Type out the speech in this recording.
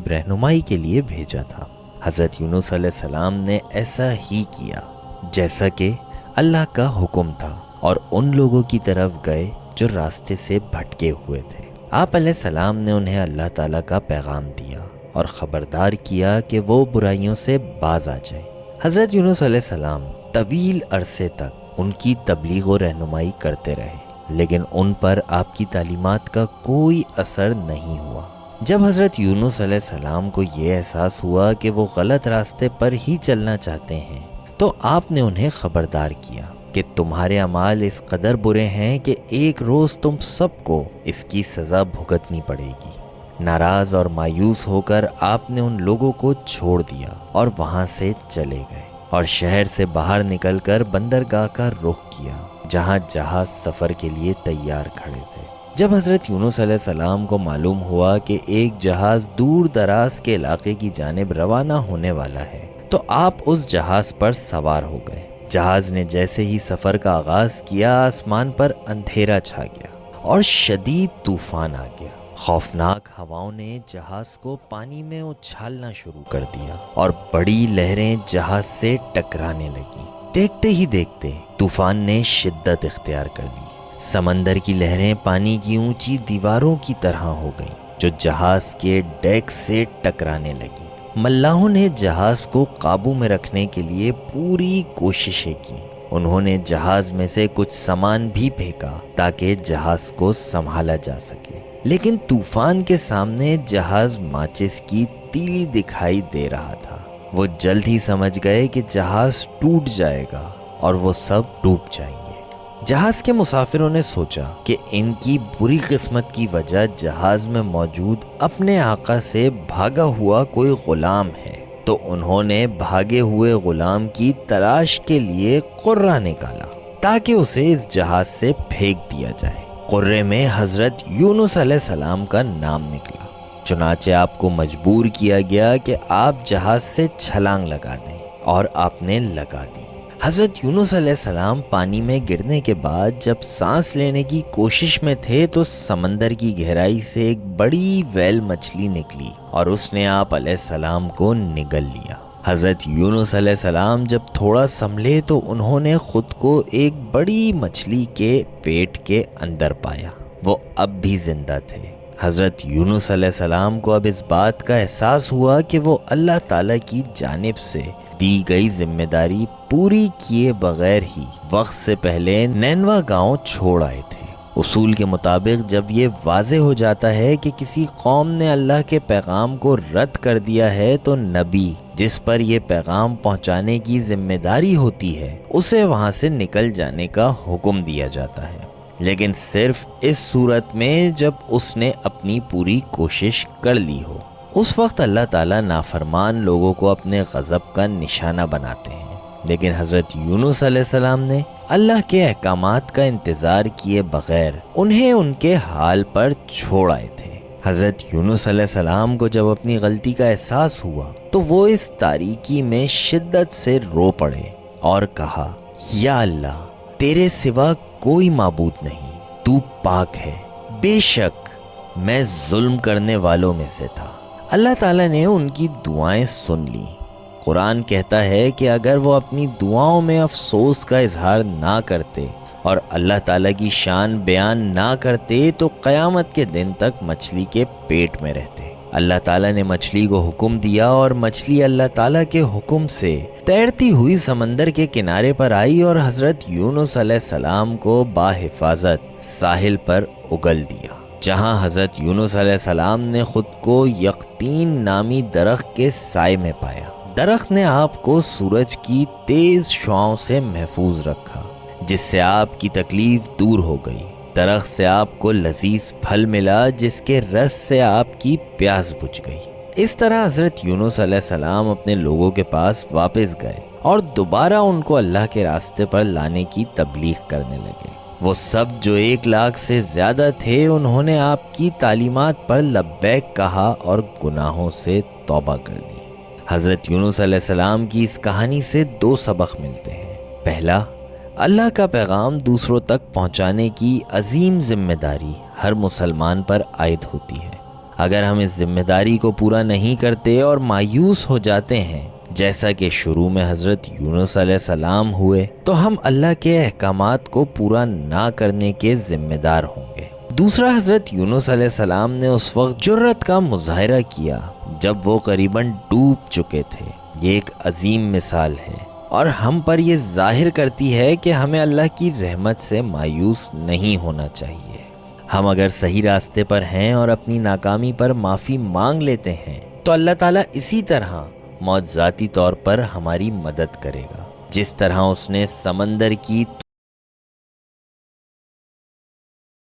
جانب رہنمائی کے لیے بھیجا تھا۔ حضرت یونس علیہ السلام نے ایسا ہی کیا جیسا کہ اللہ کا حکم تھا، اور ان لوگوں کی طرف گئے جو راستے سے بھٹکے ہوئے تھے۔ آپ علیہ السلام نے انہیں اللہ تعالیٰ کا پیغام دیا اور خبردار کیا کہ وہ برائیوں سے باز آ جائیں۔ حضرت یونس علیہ السلام طویل عرصے تک ان کی تبلیغ و رہنمائی کرتے رہے، لیکن ان پر آپ کی تعلیمات کا کوئی اثر نہیں ہوا۔ جب حضرت یونس علیہ السلام کو یہ احساس ہوا کہ وہ غلط راستے پر ہی چلنا چاہتے ہیں، تو آپ نے انہیں خبردار کیا کہ تمہارے اعمال اس قدر برے ہیں کہ ایک روز تم سب کو اس کی سزا بھگتنی پڑے گی۔ ناراض اور مایوس ہو کر آپ نے ان لوگوں کو چھوڑ دیا اور وہاں سے چلے گئے، اور شہر سے باہر نکل کر بندرگاہ کا رخ کیا جہاں جہاز سفر کے لیے تیار کھڑے تھے۔ جب حضرت یونس علیہ السلام کو معلوم ہوا کہ ایک جہاز دور دراز کے علاقے کی جانب روانہ ہونے والا ہے، تو آپ اس جہاز پر سوار ہو گئے۔ جہاز نے جیسے ہی سفر کا آغاز کیا، آسمان پر اندھیرا چھا گیا اور شدید طوفان آ گیا۔ خوفناک ہواؤں نے جہاز کو پانی میں اچھالنا شروع کر دیا اور بڑی لہریں جہاز سے ٹکرانے لگیں۔ دیکھتے ہی دیکھتے طوفان نے شدت اختیار کر لی۔ سمندر کی لہریں پانی کی اونچی دیواروں کی طرح ہو گئیں جو جہاز کے ڈیک سے ٹکرانے لگیں۔ ملاحوں نے جہاز کو قابو میں رکھنے کے لیے پوری کوششیں کی۔ انہوں نے جہاز میں سے کچھ سامان بھی پھینکا تاکہ جہاز کو سنبھالا جا سکے، لیکن طوفان کے سامنے جہاز ماچس کی تیلی دکھائی دے رہا تھا۔ وہ جلد ہی سمجھ گئے کہ جہاز ٹوٹ جائے گا اور وہ سب ڈوب جائیں گے۔ جہاز کے مسافروں نے سوچا کہ ان کی بری قسمت کی وجہ جہاز میں موجود اپنے آقا سے بھاگا ہوا کوئی غلام ہے، تو انہوں نے بھاگے ہوئے غلام کی تلاش کے لیے قرہ نکالا تاکہ اسے اس جہاز سے پھینک دیا جائے۔ قرے میں حضرت یونس علیہ السلام کا نام نکلا، چنانچہ آپ کو مجبور کیا گیا کہ آپ جہاز سے چھلانگ لگا دیں، اور آپ نے لگا دی۔ حضرت یونس علیہ السلام پانی میں گرنے کے بعد جب سانس لینے کی کوشش میں تھے تو سمندر کی گہرائی سے ایک بڑی ویل مچھلی نکلی اور اس نے آپ علیہ السلام کو نگل لیا۔ حضرت یونس علیہ السلام جب تھوڑا سنبھلے تو انہوں نے خود کو ایک بڑی مچھلی کے پیٹ کے اندر پایا۔ وہ اب بھی زندہ تھے۔ حضرت یونس علیہ السلام کو اب اس بات کا احساس ہوا کہ وہ اللہ تعالیٰ کی جانب سے دی گئی ذمہ داری پوری کیے بغیر ہی وقت سے پہلے نینوا گاؤں چھوڑ آئے تھے۔ اصول کے مطابق جب یہ واضح ہو جاتا ہے کہ کسی قوم نے اللہ کے پیغام کو رد کر دیا ہے تو نبی جس پر یہ پیغام پہنچانے کی ذمہ داری ہوتی ہے اسے وہاں سے نکل جانے کا حکم دیا جاتا ہے، لیکن صرف اس صورت میں جب اس نے اپنی پوری کوشش کر لی ہو۔ اس وقت اللہ تعالیٰ نافرمان لوگوں کو اپنے غضب کا نشانہ بناتے ہیں، لیکن حضرت یونس علیہ السلام نے اللہ کے احکامات کا انتظار کیے بغیر انہیں ان کے حال پر چھوڑ آئے تھے۔ حضرت یونس علیہ السلام کو جب اپنی غلطی کا احساس ہوا تو وہ اس تاریکی میں شدت سے رو پڑے اور کہا، یا اللہ، تیرے سوا کوئی معبود نہیں، تو پاک ہے، بے شک میں ظلم کرنے والوں میں سے تھا۔ اللہ تعالیٰ نے ان کی دعائیں سن لی۔ قرآن کہتا ہے کہ اگر وہ اپنی دعاؤں میں افسوس کا اظہار نہ کرتے اور اللہ تعالیٰ کی شان بیان نہ کرتے تو قیامت کے دن تک مچھلی کے پیٹ میں رہتے۔ اللہ تعالیٰ نے مچھلی کو حکم دیا اور مچھلی اللہ تعالیٰ کے حکم سے تیرتی ہوئی سمندر کے کنارے پر آئی اور حضرت یونس علیہ السلام کو باحفاظت ساحل پر اگل دیا، جہاں حضرت یونس علیہ السلام نے خود کو یقطین نامی درخت کے سائے میں پایا۔ درخت نے آپ کو سورج کی تیز شعاؤں سے محفوظ رکھا، جس سے آپ کی تکلیف دور ہو گئی۔ درخت سے آپ کو لذیذ پھل ملا جس کے رس سے آپ کی پیاس بجھ گئی۔ اس طرح حضرت یونس علیہ السلام اپنے لوگوں کے پاس واپس گئے اور دوبارہ ان کو اللہ کے راستے پر لانے کی تبلیغ کرنے لگے۔ وہ سب جو 1,00,000 سے زیادہ تھے انہوں نے آپ کی تعلیمات پر لبیک کہا اور گناہوں سے توبہ کر لی۔ حضرت یونس علیہ السلام کی اس کہانی سے 2 سبق ملتے ہیں۔ پہلا، اللہ کا پیغام دوسروں تک پہنچانے کی عظیم ذمہ داری ہر مسلمان پر عائد ہوتی ہے۔ اگر ہم اس ذمہ داری کو پورا نہیں کرتے اور مایوس ہو جاتے ہیں جیسا کہ شروع میں حضرت یونس علیہ السلام ہوئے تو ہم اللہ کے احکامات کو پورا نہ کرنے کے ذمہ دار ہوں گے۔ دوسرا، حضرت یونس علیہ السلام نے اس وقت جرأت کا مظاہرہ کیا جب وہ قریباً ڈوب چکے تھے۔ یہ ایک عظیم مثال ہے اور ہم پر یہ ظاہر کرتی ہے کہ ہمیں اللہ کی رحمت سے مایوس نہیں ہونا چاہیے۔ ہم اگر صحیح راستے پر ہیں اور اپنی ناکامی پر معافی مانگ لیتے ہیں تو اللہ تعالیٰ اسی طرح معجزاتی طور پر ہماری مدد کرے گا، جس طرح اس نے سمندر کی